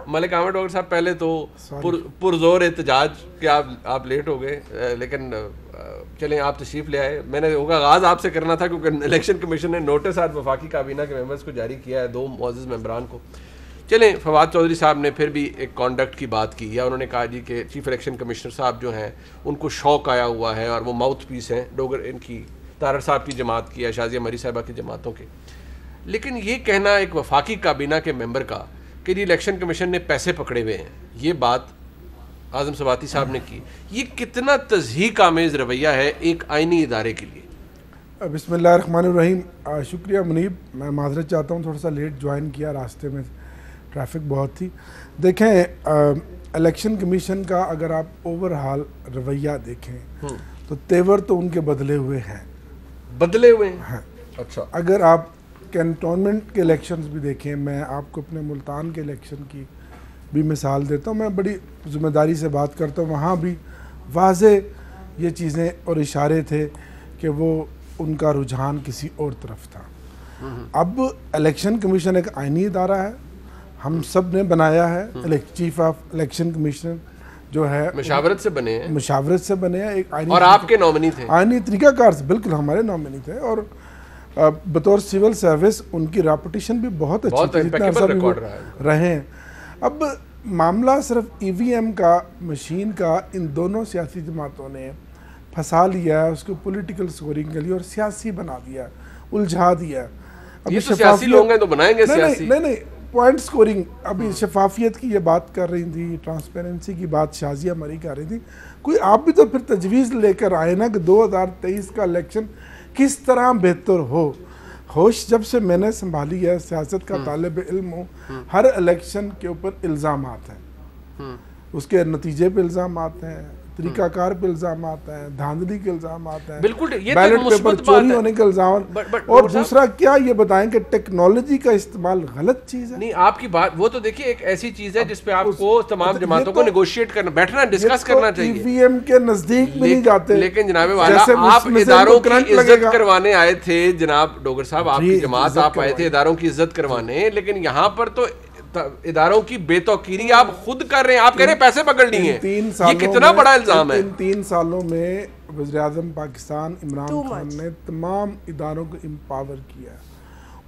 Malik Ahmad doctor صاحب پہلے تو پرزور احتجاج کہ آپ لیٹ ہو گئے، لیکن چلیں آپ تشریف لے آئے. میں نے آغاز آپ سے کرنا تھا کیونکہ الیکشن کمیشن نے نوٹس آج وفاقی کابینہ کے ممبرز کو جاری کیا ہے، 2 معزز ممبران کو. چلیں فواد چودھری صاحب نے پھر بھی ایک کانڈکٹ کی بات کی، یا انہوں نے کہا جی کہ چیف الیکشن کمشنر صاحب جو ہیں ان کو شوق آیا ہوا ہے اور وہ ماؤتھ پیس ہیں ان کی طاہر صاحب کی جماعت کی یا شازیہ مری صاحبہ کی جماعتوں کے. لیکن یہ کہنا ایک وفاقی کابینہ کے ممبر کا کہ جی الیکشن کمیشن نے پیسے پکڑے ہوئے ہیں، یہ بات اعظم سباتی صاحب نے کی، یہ کتنا تضحیک آمیز رویہ ہے ایک آئینی ادارے کے لیے؟ بسم اللہ الرحمن الرحیم. شکریہ منیب، میں معذرت چاہتا ہوں، تھوڑا سا لیٹ جوائن کیا، راستے میں ٹریفک بہت تھی. دیکھیں الیکشن کمیشن کا اگر آپ اوور ہال رویہ دیکھیں تو تیور تو ان کے بدلے ہوئے ہیں. اچھا، اگر آپ کینٹونمنٹ کے الیکشنز بھی دیکھیں، میں آپ کو اپنے ملتان کے الیکشن کی بھی مثال دیتا ہوں، میں بڑی ذمہ داری سے بات کرتا ہوں، وہاں بھی واضح یہ چیزیں اور اشارے تھے کہ وہ ان کا رجحان کسی اور طرف تھا. اب الیکشن کمیشن ایک آئینی ادارہ ہے، ہم سب نے بنایا ہے. چیف آف الیکشن کمیشنر جو ہے مشاورت سے بنے ہیں ایک آئینی، اور آپ کے نومنی تھے، آئینی طریقہ کار سے بالکل ہمارے نومنی تھے، اور بطور سول سروس ان کی ریپوٹیشن بھی بہت اچھی رہے ہیں. اب معاملہ صرف ای وی ایم کا، مشین کا، ان دونوں سیاسی جماعتوں نے پھنسا لیا ہے، اس کو پولیٹیکل سکورنگ کے لیے اور سیاسی بنا دیا، الجھا دیا. یہ تو سیاسی لوگ ہیں تو بنائیں گے سیاسی، نہیں پوائنٹ سکورنگ. ابھی شفافیت کی یہ بات کر رہی تھی، ٹرانسپیرنسی کی بات شازیہ مری کر رہی تھی. کوئی آپ بھی تو پھر تجویز لے کر آئے نا کہ 2023 کا الیکشن کس طرح بہتر ہو. ہوش جب سے میں نے سنبھالی ہے، سیاست کا طالب علم ہوں، ہر الیکشن کے اوپر الزامات ہیں، اس کے نتیجے پہ الزامات ہیں، طریقہ کار پہ الزامات ہیں، دھاندلی کے الزامات ہیں، بیلٹ پیپر چوری ہونے کے الزامات. اور دوسرا کیا یہ بتائیں کہ ٹیکنالوجی کا استعمال غلط چیز ہے؟ نہیں، آپ کی بات وہ تو دیکھیے ایک ایسی چیز ہے جس پہ آپ کو تمام جماعتوں کو نیگوشیٹ کرنا، بیٹھنا، ڈسکس کرنا چاہیے. ای وی ایم کے نزدیک بھی نہیں جاتے. لیکن جناب والا آپ اداروں کی عزت کروانے آئے تھے، جناب ڈوگر صاحب آپ کی جماعت، آپ آئے تھے اداروں کی عزت کروانے، لیکن یہاں پر تو اداروں کی بے توقیری آپ خود کر رہے ہیں. آپ کہہ رہے ہیں پیسے پکڑ لیے ہیں، یہ کتنا بڑا الزام ہے. ان 3 سالوں میں وزیر اعظم پاکستان عمران خان نے تمام اداروں کو امپاور کیا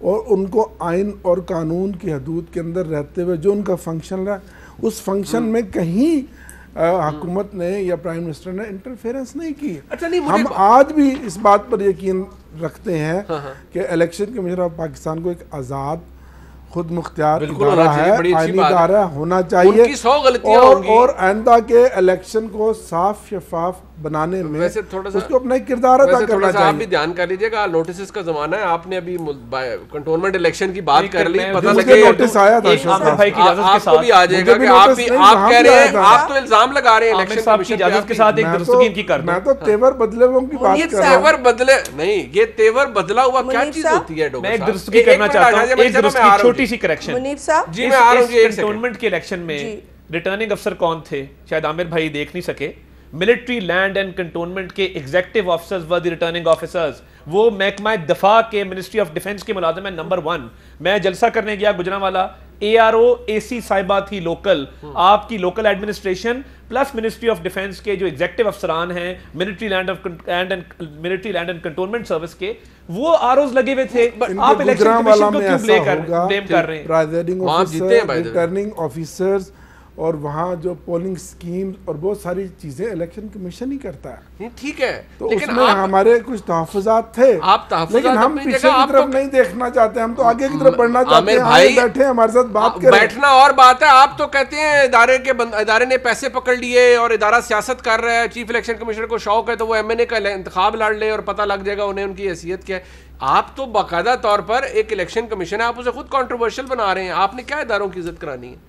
اور ان کو آئین اور قانون کی حدود کے اندر رہتے ہوئے جو ان کا فنکشن رہا، اس فنکشن میں کہیں حکومت نے یا پرائم منسٹر نے انٹرفیرنس نہیں کی. ہم آج بھی اس بات پر یقین رکھتے ہیں کہ الیکشن کمیشن آف پاکستان کو ایک آزاد، خود مختار ادارہ ہے، آئینی ادارہ ہونا چاہیے، اور آئندہ کے الیکشن کو صاف شفاف بنانے میں اس کو اپنا کردار ادا کرنا چاہیے. آپ بھی دھیان کر لیجئے گا، نوٹسز کا زمانہ ہے. آپ نے ابھی کنٹونمنٹ الیکشن کی بات کر لی، پتہ لگے نوٹس آیا تھا آپ کو بھی آ جائے گا کہ آپ کہہ رہے ہیں، آپ تو الزام لگا رہے ہیں الیکشن کمیشن کے ساتھ. میں تو تیور بدلے ہوئے کی بات کر رہا ہوں. تیور بدلے نہیں، یہ تیور بدلا ہوا کیا چیز ہوتی ہے؟ میں ایک درستگی کرنا چاہتا ہوں، ایک درستگی چھوٹی سی کریکشن. جی میں آ رہا ہوں. کنٹونمنٹ کے الیکشن میں ریٹرننگ افسر کون تھے؟ شاید عامر بھائی دیکھ نہیں سکے. ملٹری لینڈ اینڈ کنٹونمنٹ کے ایگزیکٹو آفیسرز ور دی ریٹرننگ آفیسرز. وہ محکمہ دفاع کے منسٹری آف ڈیفنس کے ملازم ہیں نمبر 1. میں جلسہ کرنے گیا گجرانوالا، اے آر او اے سی صاحبہ تھی لوکل، آپ کی local administration plus ministry of defence کے جو ایگزیکٹو افسران ہیں، military land and cantonment service کے، وہ آروز لگے ہوئے تھے. آپ الیکشن کمیشن کو کیوں بلیم کر رہے ہیں؟ پریزائڈنگ آفیسر، ریٹرننگ آفیسرز اور وہاں جو پولنگ سکیم اور بہت ساری چیزیں الیکشن کمیشن ہی کرتا ہے. ٹھیک ہے، تو اس میں ہمارے کچھ تحفظات تھے، لیکن ہم پیچھے کی طرف نہیں دیکھنا چاہتے، ہم تو آگے کی طرف بڑھنا چاہتے ہیں. آئے بیٹھے ہمارے ساتھ بات کریں. بیٹھنا اور بات ہے. آپ تو کہتے ہیں ادارے نے پیسے پکڑ لیے اور ادارہ سیاست کر رہا ہے. چیف الیکشن کمیشنر کو شوق ہے تو وہ ایم این اے کا انتخاب لڑ لے اور پتہ لگ جائے گا انہیں ان کی حیثیت کیا ہے. آپ تو باقاعدہ طور پر ایک الیکشن کمیشن ہے، آپ اسے خود کنٹروورشل بنا رہے ہیں. آپ نے کیا اداروں کی عزت کرانی ہے؟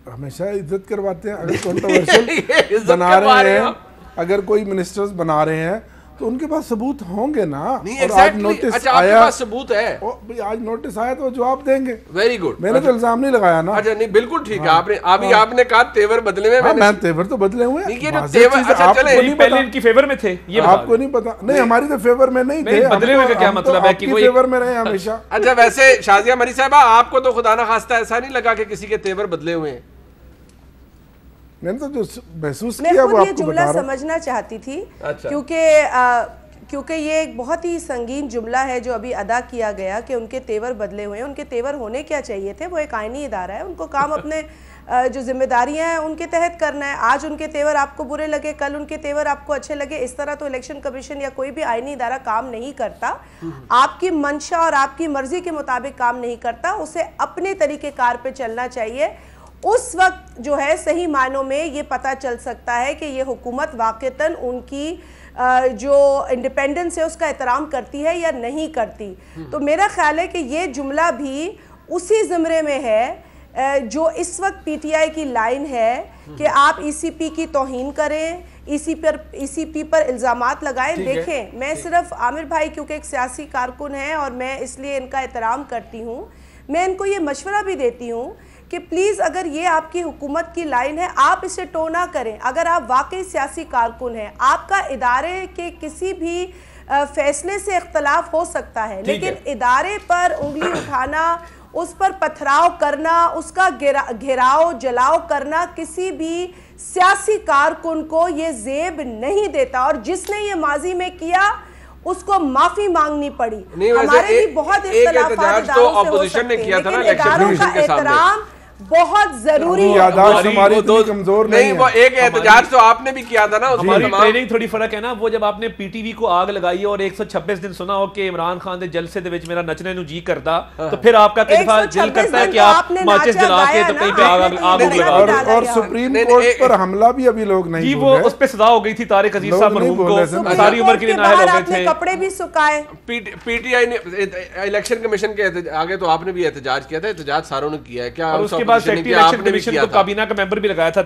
ہمیشہ عزت کرواتے ہیں. اگر کنٹروورشل بنا رہے ہیں، اگر کوئی منسٹرز بنا رہے ہیں تو ان کے پاس ثبوت ہوں گے نا. نہیں ایگزیکٹلی. اچھا آپ کے پاس ثبوت ہے؟ آج نوٹس آیا تو جواب دیں گے. Very good. میں نے تو الزام نہیں لگایا نا. اچھا نہیں بالکل ٹھیک ہے. آپ نے کہا تیور بدلے میں. میں تیور تو بدلے ہوئے پہلے ان کی فیور میں تھے. یہ آپ کو نہیں پتا. نہیں ہماری تو فیور میں نہیں تھے. بدلے ہوئے کا کیا مطلب ہے کہ وہ فیور میں رہے ہمیشہ. اچھا ویسے شازیہ مری صاحبہ آپ کو تو خدا نہ خواستہ ایسا نہیں لگا کہ کسی کے تیور بدلے ہوئے ہیں؟ میں نے تو جو محسوس کیا وہ آپ کو بتا رہا ہوں. سمجھنا چاہتی تھی کیونکہ یہ ایک بہت ہی سنگین جملہ ہے جو ابھی ادا کیا گیا کہ ان کے تیور بدلے ہوئے ہیں. ان کے تیور ہونے کیا چاہیے تھے؟ وہ ایک آئینی ادارہ ہے, ان کو کام اپنے جو ذمہ داریاں ہیں ان کے تحت کرنا ہے. آج ان کے تیور آپ کو برے لگے, کل ان کے تیور آپ کو اچھے لگے, اس طرح تو الیکشن کمیشن یا کوئی بھی آئینی ادارہ کام نہیں کرتا. آپ کی منشا اور آپ کی مرضی کے مطابق کام نہیں کرتا, اسے اپنے طریقہ کار پہ چلنا چاہیے. اس وقت جو ہے صحیح معنوں میں یہ پتہ چل سکتا ہے کہ یہ حکومت واقعتاً ان کی جو انڈیپینڈنس ہے اس کا احترام کرتی ہے یا نہیں کرتی. تو میرا خیال ہے کہ یہ جملہ بھی اسی زمرے میں ہے جو اس وقت پی ٹی آئی کی لائن ہے کہ آپ ای سی پی کی توہین کریں, ای سی پی پر الزامات لگائیں. دیکھیں میں صرف عامر بھائی کیونکہ ایک سیاسی کارکن ہیں اور میں اس لیے ان کا احترام کرتی ہوں, میں ان کو یہ مشورہ بھی دیتی ہوں کہ پلیز اگر یہ آپ کی حکومت کی لائن ہے آپ اسے ٹو نہ کریں. اگر آپ واقعی سیاسی کارکن ہیں, آپ کا ادارے کے کسی بھی فیصلے سے اختلاف ہو سکتا ہے, لیکن ادارے پر انگلی اٹھانا, اس پر پتھراؤ کرنا, اس کا گھیراؤ جلاؤ کرنا کسی بھی سیاسی کارکن کو یہ زیب نہیں دیتا. اور جس نے یہ ماضی میں کیا اس کو معافی مانگنی پڑی. ہمارے بھی بہت اختلافات اداروں سے ہو سکتے ہیں, لیکن اداروں کا احترام بہت ضروری ہے. نہیں وہ ایک احتجاج تو آپ نے بھی کیا تھا نا. ہماری ٹریننگ تھوڑی فرق ہے نا. وہ جب آپ نے پی ٹی وی کو آگ لگائی اور 126 دن سنا ہو کہ عمران خان دے جلسے دے وچ میرا نچنے نو جی کردا, تو پھر آپ کا کئی دفعہ دل کرتا ہے کہ آپ ماچس جلا کے تو کہیں پہ آگ لگا. اور سپریم کورٹ پر حملہ بھی ابھی لوگ نہیں جی, وہ اس پہ سزا ہو گئی تھی طارق عزیز صاحب مرحوم کو, ساری عمر کے لیے نااہل ہو گئے تھے. کپڑے بھی سکھائے. پی ٹی آئی نے الیکشن کمیشن کے آگے تو آپ نے بھی احتجاج کیا تھا. احتجاج ساروں نے کیا ہے کیا؟ اور اس کے بعد سیکٹری الیکشن کمیشن کو کابینہ کا ممبر بھی لگایا تھا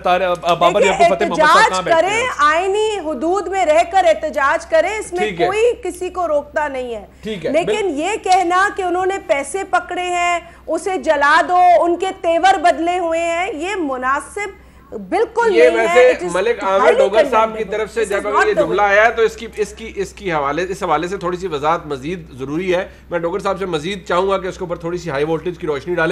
بابر یعقوب فتح محمد صاحب. احتجاج کریں, آئینی حدود میں رہ کر احتجاج کریں, اس میں کوئی کسی کو روکتا نہیں ہے. لیکن یہ کہنا کہ انہوں نے پیسے پکڑے ہیں اسے جلا دو, ان کے تیور بدلے ہوئے ہیں, یہ مناسب بالکل نہیں ہے. یہ ویسے ملک عامر ڈوگر صاحب کی طرف سے جب یہ جملہ آیا ہے تو اس حوالے سے تھوڑی سی وضاحت مزید ضروری ہے. میں ڈوگر صاحب سے مزید چاہوں گا کہ اس کے اوپر تھوڑی سی ہائی وولٹیج کی روشنی ڈالیں.